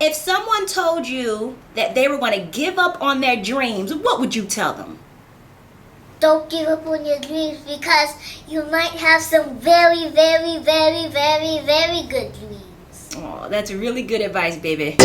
If someone told you that they were going to give up on their dreams, what would you tell them? Don't give up on your dreams because you might have some very, very, very, very, very good dreams. Oh, that's really good advice, baby.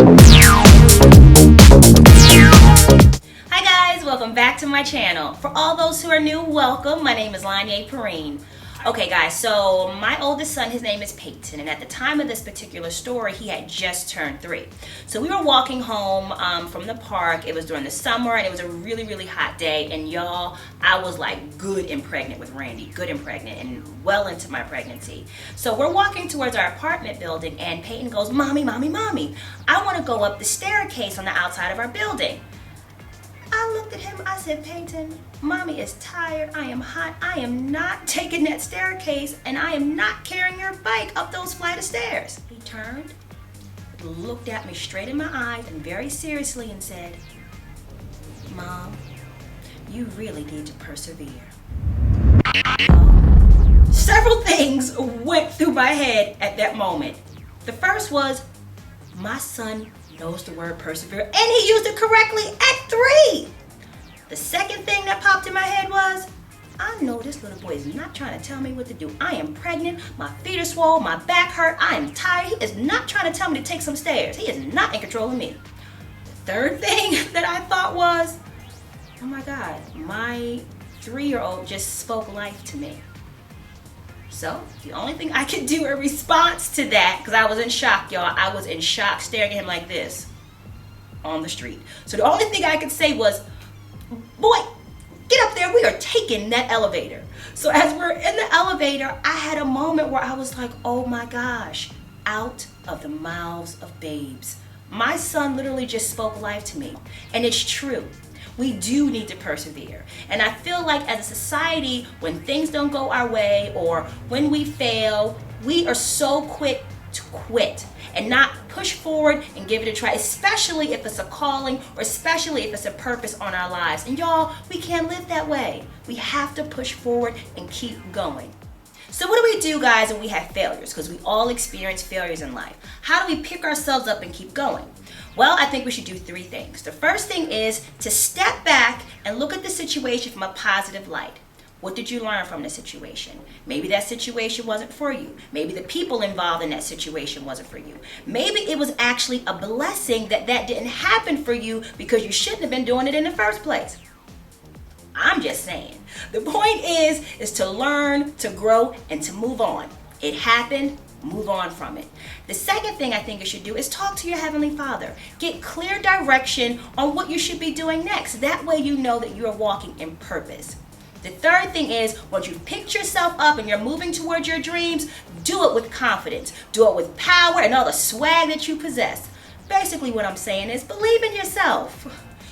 Hi guys, welcome back to my channel. For all those who are new, welcome. My name is Lony'e. Okay guys, so my oldest son, his name is Peyton, and at the time of this particular story, he had just turned 3. So we were walking home from the park. It was during the summer, and it was a really, really hot day, and y'all, I was like good and pregnant with Randy, good and pregnant, and well into my pregnancy. So we're walking towards our apartment building, and Peyton goes, "Mommy, mommy, mommy, I want to go up the staircase on the outside of our building." I looked at him, I said, "Peyton, mommy is tired, I am hot, I am not taking that staircase, and I am not carrying your bike up those flight of stairs." He turned, looked at me straight in my eyes and very seriously and said, "Mom, you really need to persevere." Several things went through my head at that moment. The first was, my son knows the word persevere, and he used it correctly at 3. The second thing that popped in my head was, I know this little boy is not trying to tell me what to do. I am pregnant, my feet are swollen, my back hurt, I am tired. He is not trying to tell me to take some stairs. He is not in control of me. The third thing that I thought was, oh my God, my 3-year-old just spoke life to me. So the only thing I could do in response to that, because I was in shock, y'all, I was in shock staring at him like this on the street. So the only thing I could say was, "Boy, get up there, we are taking that elevator." So as we're in the elevator, I had a moment where I was like, oh my gosh, out of the mouths of babes. My son literally just spoke life to me. And it's true. We do need to persevere. And I feel like as a society, when things don't go our way or when we fail, we are so quick to quit and not push forward and give it a try, especially if it's a calling or especially if it's a purpose on our lives. And y'all, we can't live that way. We have to push forward and keep going. So what do we do, guys, when we have failures? Because we all experience failures in life. How do we pick ourselves up and keep going? Well, I think we should do 3 things. The first thing is to step back and look at the situation from a positive light. What did you learn from the situation? Maybe that situation wasn't for you. Maybe the people involved in that situation wasn't for you. Maybe it was actually a blessing that didn't happen for you because you shouldn't have been doing it in the first place. I'm just saying. The point is to learn, to grow, and to move on. It happened. Move on from it. The second thing I think you should do is talk to your Heavenly Father. Get clear direction on what you should be doing next. That way you know that you are walking in purpose. The third thing is, once you've picked yourself up and you're moving towards your dreams, do it with confidence. Do it with power and all the swag that you possess. Basically what I'm saying is believe in yourself.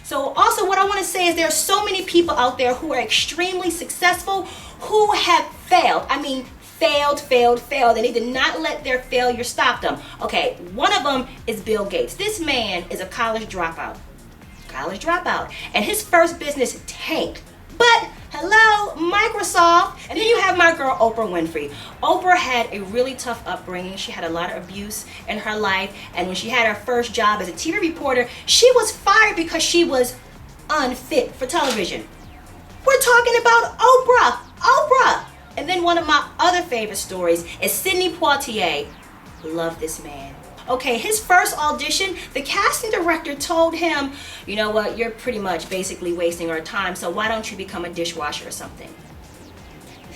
So also what I want to say is there are so many people out there who are extremely successful who have failed. I mean, failed, and they did not let their failure stop them. Okay, one of them is Bill Gates. This man is a college dropout, and his first business tanked. But hello, Microsoft. And then you have my girl Oprah Winfrey. Oprah had a really tough upbringing. She had a lot of abuse in her life, and when she had her first job as a TV reporter, she was fired because she was unfit for television. We're talking about Oprah. And then one of my other favorite stories is Sidney Poitier. Love this man. Okay, his first audition, the casting director told him, "You know what, you're pretty much basically wasting our time, so why don't you become a dishwasher or something?"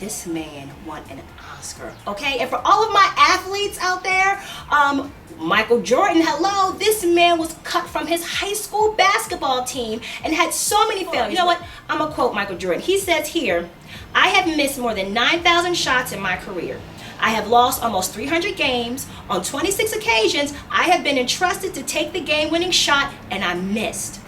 This man won an Oscar, okay? And for all of my athletes out there, Michael Jordan, hello, this man was cut from his high school basketball team and had so many failures. You know what? I'm gonna quote Michael Jordan. He says here, "I have missed more than 9,000 shots in my career. I have lost almost 300 games. On 26 occasions, I have been entrusted to take the game-winning shot, and I missed.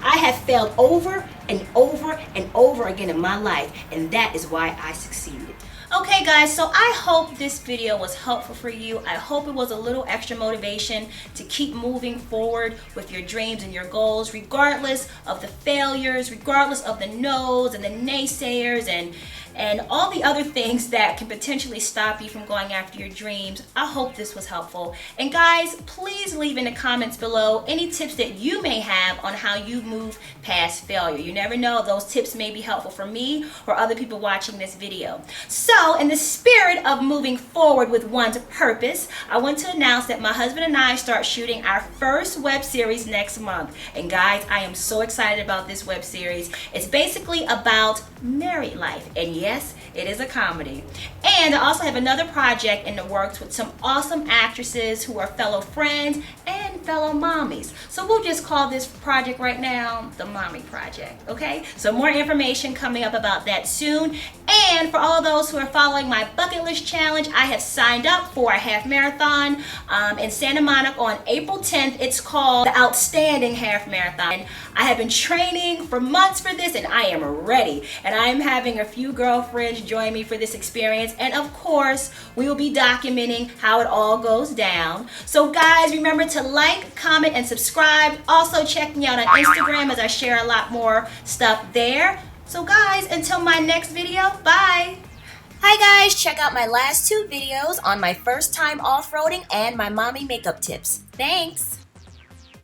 I have failed over and over and over again in my life, and that is why I succeeded." Okay guys, so I hope this video was helpful for you. I hope it was a little extra motivation to keep moving forward with your dreams and your goals, regardless of the failures, regardless of the no's and the naysayers and and all the other things that can potentially stop you from going after your dreams. I hope this was helpful. And guys, please leave in the comments below any tips that you may have on how you move past failure. You never know, those tips may be helpful for me or other people watching this video. So in the spirit of moving forward with one's purpose, I want to announce that my husband and I start shooting our first web series next month. And guys, I am so excited about this web series. It's basically about married life, and yes, it is a comedy. And I also have another project in the works with some awesome actresses who are fellow friends and fellow mommies. So we'll just call this project right now the Mommy Project, okay? So more information coming up about that soon. And for all of those who are following my bucket list challenge, I have signed up for a half marathon in Santa Monica on April 10th. It's called the Outstanding Half Marathon. I have been training for months for this, and I am ready. And I am having a few girlfriends join me for this experience. And of course, we will be documenting how it all goes down. So guys, remember to like, comment, and subscribe. Also check me out on Instagram as I share a lot more stuff there. So guys, until my next video, bye! Hi guys, check out my last 2 videos on my first time off-roading and my mommy makeup tips. Thanks!